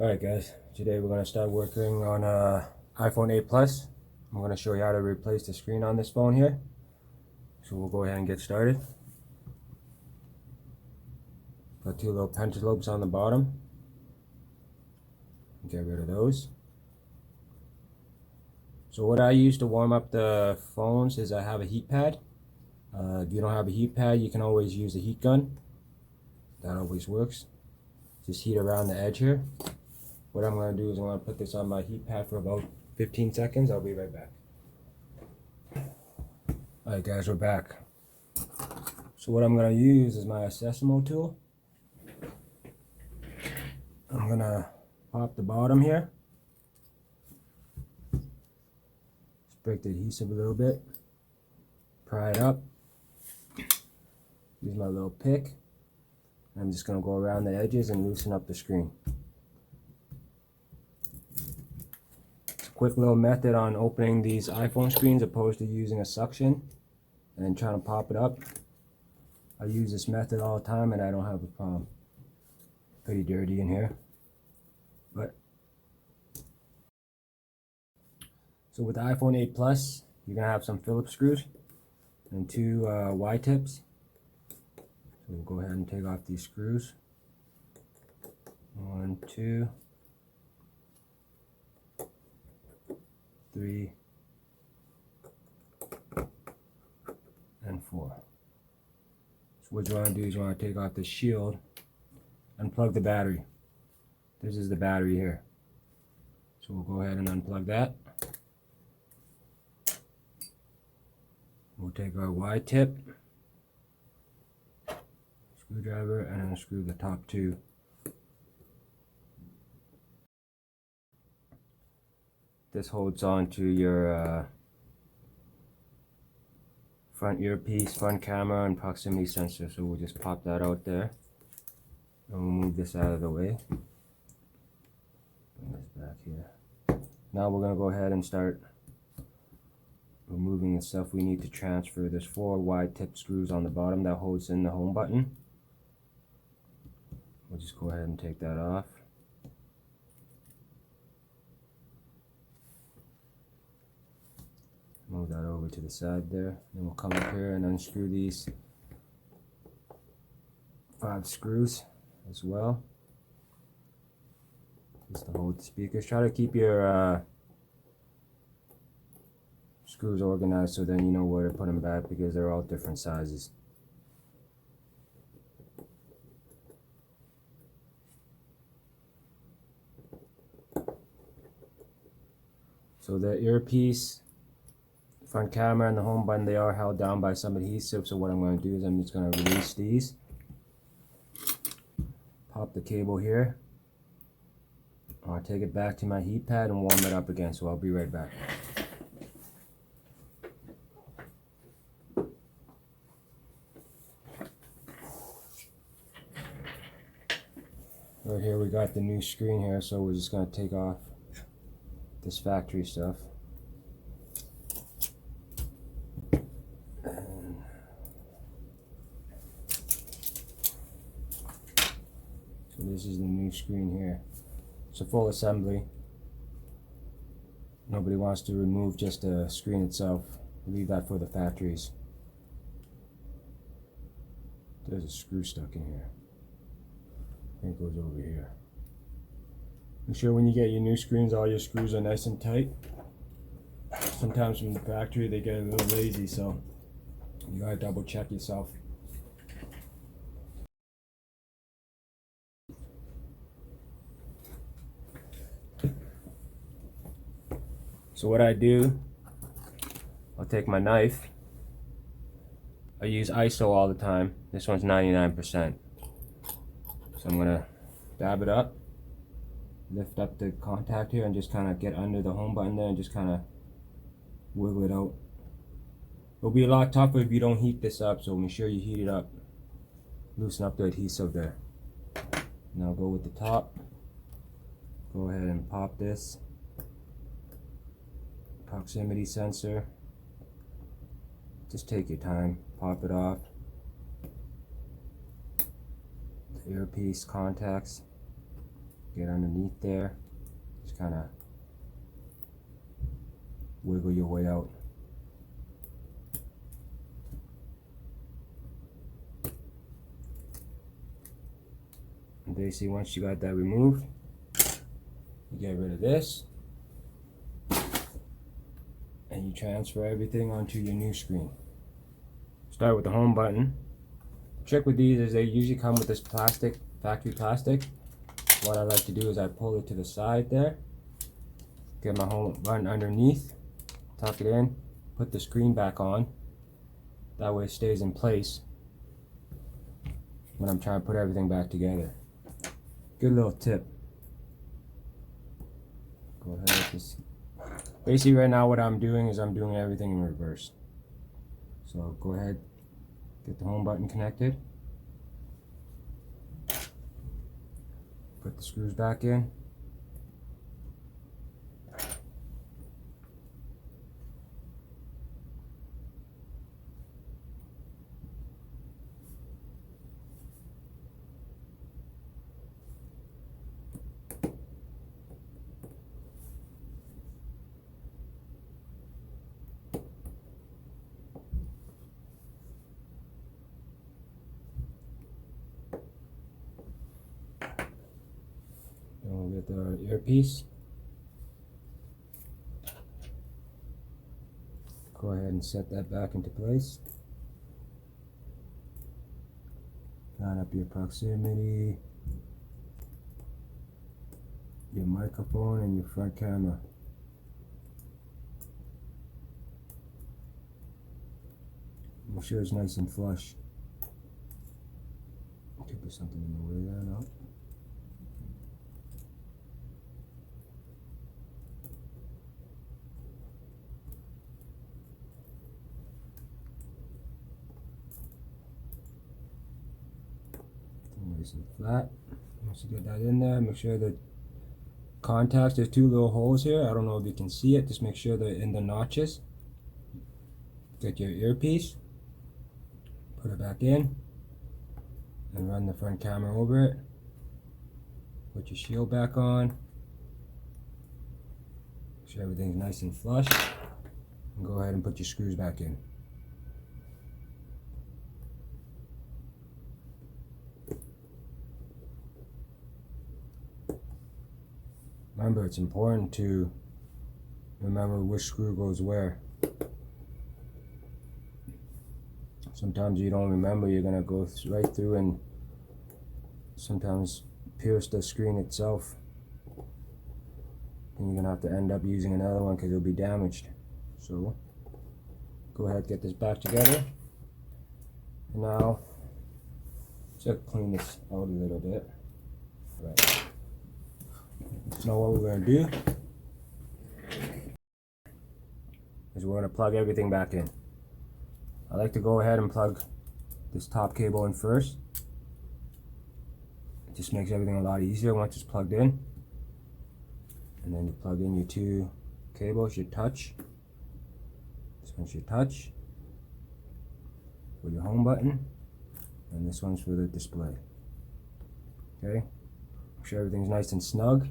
Alright guys, today we're going to start working on iPhone 8 Plus. I'm going to show you how to replace the screen on this phone here. So we'll go ahead and get started. Got two little pentalobes on the bottom. Get rid of those. So what I use to warm up the phones is I have a heat pad. If you don't have a heat pad, you can always use a heat gun. That always works. Just heat around the edge here. What I'm going to do is I'm going to put this on my heat pad for about 15 seconds. I'll be right back. Alright guys, we're back. So what I'm going to use is my Accessimo tool. I'm going to pop the bottom here. Just break the adhesive a little bit. Pry it up. Use my little pick. I'm just going to go around the edges and loosen up the screen. Quick little method on opening these iPhone screens opposed to using a suction and trying to pop it up. I use this method all the time and I don't have a problem. Pretty dirty in here. But so with the iPhone 8 Plus, you're going to have some Phillips screws and two Y-tips. So we'll go ahead and take off these screws. 1, 2, 3, and 4. So what you want to do is you want to take off the shield, unplug the battery. This is the battery here. So we'll go ahead and unplug that. We'll take our Y-tip, screwdriver, and unscrew the top two. This holds on to your front earpiece, front camera, and proximity sensor. So we'll just pop that out there. And we'll move this out of the way. Bring this back here. Now we're going to go ahead and start removing the stuff we need to transfer. There's 4 Y-tip screws on the bottom that holds in the home button. We'll just go ahead and take that off. Move that over to the side there. Then we'll come up here and unscrew these 5 screws as well. Just to hold the speakers. Try to keep your screws organized so then you know where to put them back because they're all different sizes. So the earpiece, front camera, and the home button, they are held down by some adhesive. So what I'm going to do is I'm just going to release these. Pop the cable here. I'll take it back to my heat pad and warm it up again. So I'll be right back. Right here we got the new screen here, so we're just going to take off this factory stuff. So this is the new screen here. It's a full assembly. Nobody wants to remove just the screen itself. Leave that for the factories. There's a screw stuck in here. It goes over here. Make sure when you get your new screens, all your screws are nice and tight. Sometimes from the factory they get a little lazy, so you gotta double check yourself. So what I do, I'll take my knife. I use ISO all the time. This one's 99%. So I'm gonna dab it up, lift up the contact here, and just kind of get under the home button there and just kind of wiggle it out. It'll be a lot tougher if you don't heat this up, so make sure you heat it up. Loosen up the adhesive there. Now go with the top. Go ahead and pop this. Proximity sensor. Just take your time, pop it off. The earpiece contacts. get underneath there. Just kind of wiggle your way out. And basically, once you got that removed, you get rid of this, and you transfer everything onto your new screen. Start with the home button. Trick with these is they usually come with this plastic, factory plastic. What I like to do is I pull it to the side there, get my home button underneath, tuck it in, put the screen back on. That way it stays in place when I'm trying to put everything back together. Good little tip. Go ahead, just basically right now what I'm doing is I'm doing everything in reverse. So go ahead, get the home button connected, put the screws back in, and we'll get the earpiece. Go ahead and set that back into place. Line up your proximity, your microphone, and your front camera. Make sure it's nice and flush. Could be something in the way there, no? Nice and flat. Once you get that in there, make sure the contacts, there's two little holes here. I don't know if you can see it. Just make sure they're in the notches. Get your earpiece, put it back in, and run the front camera over it. Put your shield back on. Make sure everything's nice and flush. And go ahead and put your screws back in. Remember, it's important to remember which screw goes where. Sometimes you don't remember, you're gonna go right through and sometimes pierce the screen itself. And you're gonna have to end up using another one because it'll be damaged. So, go ahead, get this back together. And now, just clean this out a little bit. Right. Now what we're going to do is we're going to plug everything back in. I like to go ahead and plug this top cable in first. It just makes everything a lot easier once it's plugged in. And then you plug in your two cables, your touch. This one's your touch for your home button, and this one's for the display. Okay, make sure everything's nice and snug.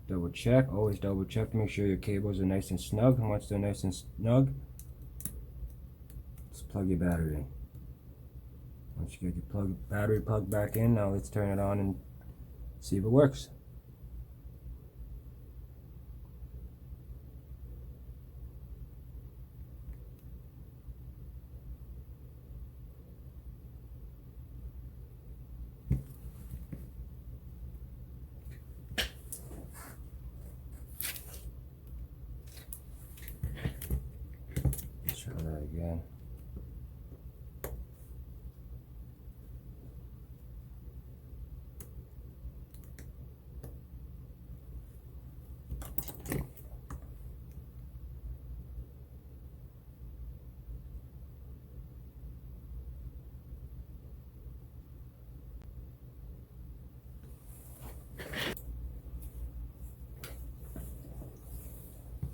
Double check, always double check to make sure your cables are nice and snug. And once they're nice and snug, just plug your battery in. Once you get your battery plugged back in, now let's turn it on and see if it works. Try that again.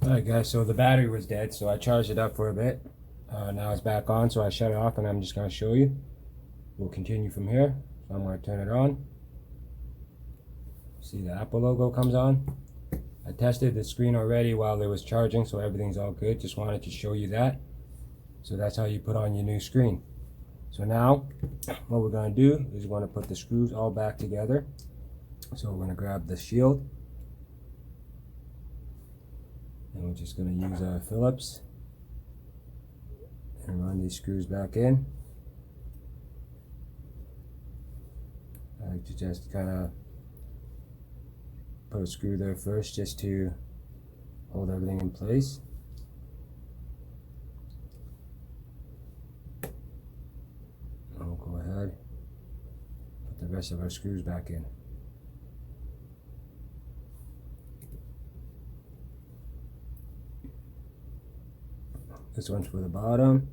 Alright guys, so the battery was dead, so I charged it up for a bit. Now it's back on, so I shut it off and I'm just going to show you. We'll continue from here. So I'm going to turn it on. See the Apple logo comes on. I tested the screen already while it was charging, so everything's all good. Just wanted to show you that. So that's how you put on your new screen. So now what we're going to do is we're going to put the screws all back together. So we're going to grab the shield and we're just going to use our Phillips and run these screws back in. I like to just kind of put a screw there first just to hold everything in place. I'll go ahead, put the rest of our screws back in. This one's for the bottom.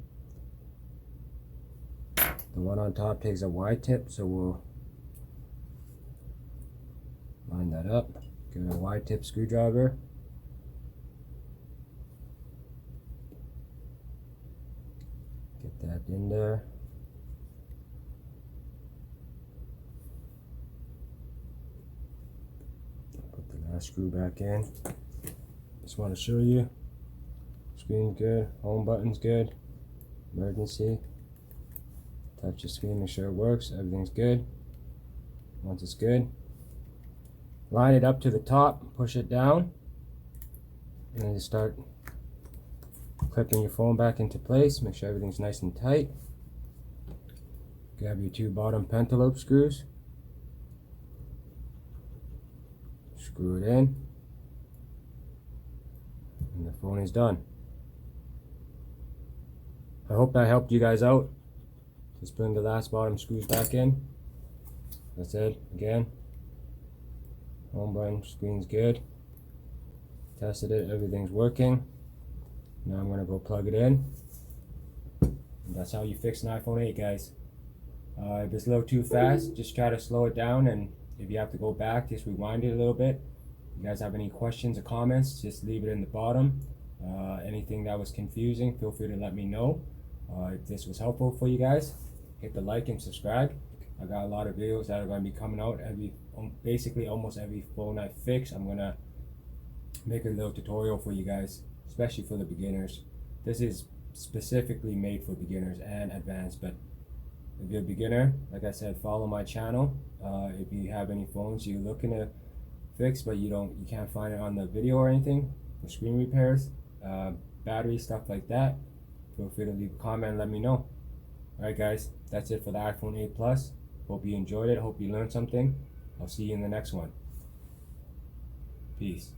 The one on top takes a Y tip, so we'll line that up. Give it a Y tip screwdriver. Get that in there. Put the last screw back in. Just want to show you. Screen's good, home button's good, emergency. Touch the screen, make sure it works, everything's good. Once it's good, line it up to the top, push it down, and then just start clipping your phone back into place. Make sure everything's nice and tight. Grab your two bottom pentalobe screws, screw it in, and the phone is done. I hope that helped you guys out. Just putting the last bottom screws back in. That's it. Again, home button, screen's good. Tested it, everything's working. Now I'm gonna go plug it in. And that's how you fix an iPhone 8, guys. If it's a little too fast, just try to slow it down, and if you have to go back, just rewind it a little bit. If you guys have any questions or comments, just leave it in the bottom. Anything that was confusing, feel free to let me know. If this was helpful for you guys, hit the like and subscribe. I got a lot of videos that are going to be coming out basically almost every phone I fix. I'm going to make a little tutorial for you guys, especially for the beginners. This is specifically made for beginners and advanced, but if you're a beginner, like I said, follow my channel. If you have any phones you're looking to fix but you can't find it on the video or anything, for screen repairs, battery stuff like that, feel free to leave a comment and let me know. Alright guys, that's it for the iPhone 8 Plus. Hope you enjoyed it, hope you learned something. I'll see you in the next one. Peace.